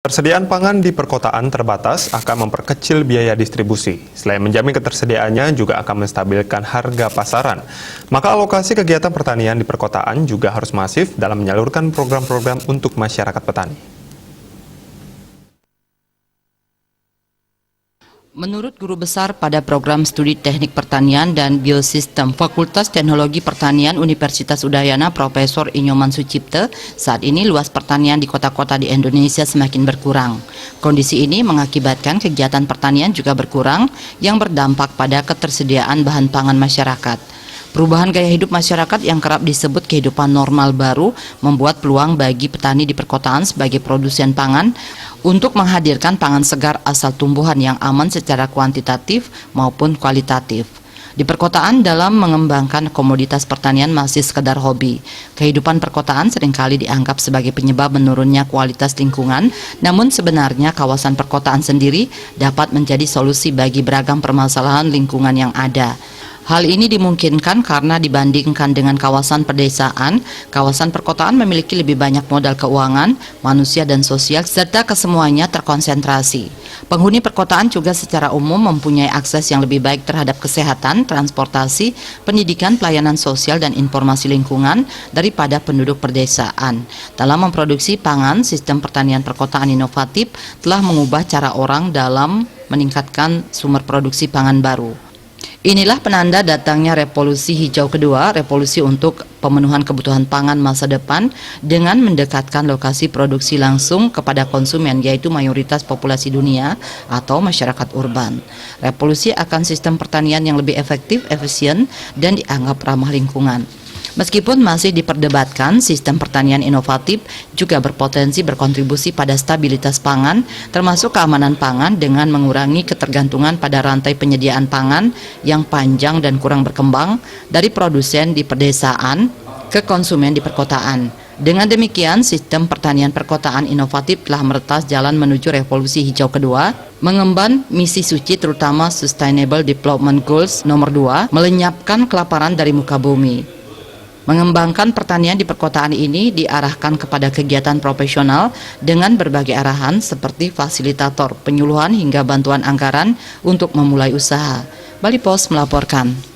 Persediaan pangan di perkotaan terbatas akan memperkecil biaya distribusi. Selain menjamin ketersediaannya, juga akan menstabilkan harga pasaran. Maka alokasi kegiatan pertanian di perkotaan juga harus masif dalam menyalurkan program-program untuk masyarakat petani. Menurut Guru Besar pada Program Studi Teknik Pertanian dan Biosistem Fakultas Teknologi Pertanian Universitas Udayana Profesor Inyoman Sucipte, saat ini luas pertanian di kota-kota di Indonesia semakin berkurang. Kondisi ini mengakibatkan kegiatan pertanian juga berkurang yang berdampak pada ketersediaan bahan pangan masyarakat. Perubahan gaya hidup masyarakat yang kerap disebut kehidupan normal baru membuat peluang bagi petani di perkotaan sebagai produsen pangan untuk menghadirkan pangan segar asal tumbuhan yang aman secara kuantitatif maupun kualitatif. Di perkotaan dalam mengembangkan komoditas pertanian masih sekedar hobi. Kehidupan perkotaan seringkali dianggap sebagai penyebab menurunnya kualitas lingkungan, namun sebenarnya kawasan perkotaan sendiri dapat menjadi solusi bagi beragam permasalahan lingkungan yang ada. Hal ini dimungkinkan karena dibandingkan dengan kawasan pedesaan, kawasan perkotaan memiliki lebih banyak modal keuangan, manusia dan sosial, serta kesemuanya terkonsentrasi. Penghuni perkotaan juga secara umum mempunyai akses yang lebih baik terhadap kesehatan, transportasi, pendidikan, pelayanan sosial, dan informasi lingkungan daripada penduduk pedesaan. Dalam memproduksi pangan, sistem pertanian perkotaan inovatif telah mengubah cara orang dalam meningkatkan sumber produksi pangan baru. Inilah penanda datangnya revolusi hijau kedua, revolusi untuk pemenuhan kebutuhan pangan masa depan dengan mendekatkan lokasi produksi langsung kepada konsumen, yaitu mayoritas populasi dunia atau masyarakat urban. Revolusi akan sistem pertanian yang lebih efektif, efisien, dan dianggap ramah lingkungan. Meskipun masih diperdebatkan, sistem pertanian inovatif juga berpotensi berkontribusi pada stabilitas pangan, termasuk keamanan pangan dengan mengurangi ketergantungan pada rantai penyediaan pangan yang panjang dan kurang berkembang dari produsen di pedesaan ke konsumen di perkotaan. Dengan demikian, sistem pertanian perkotaan inovatif telah meretas jalan menuju revolusi hijau kedua, mengemban misi suci terutama Sustainable Development Goals nomor 2, melenyapkan kelaparan dari muka bumi. Mengembangkan pertanian di perkotaan ini diarahkan kepada kegiatan profesional dengan berbagai arahan seperti fasilitator, penyuluhan hingga bantuan anggaran untuk memulai usaha. Bali Pos melaporkan.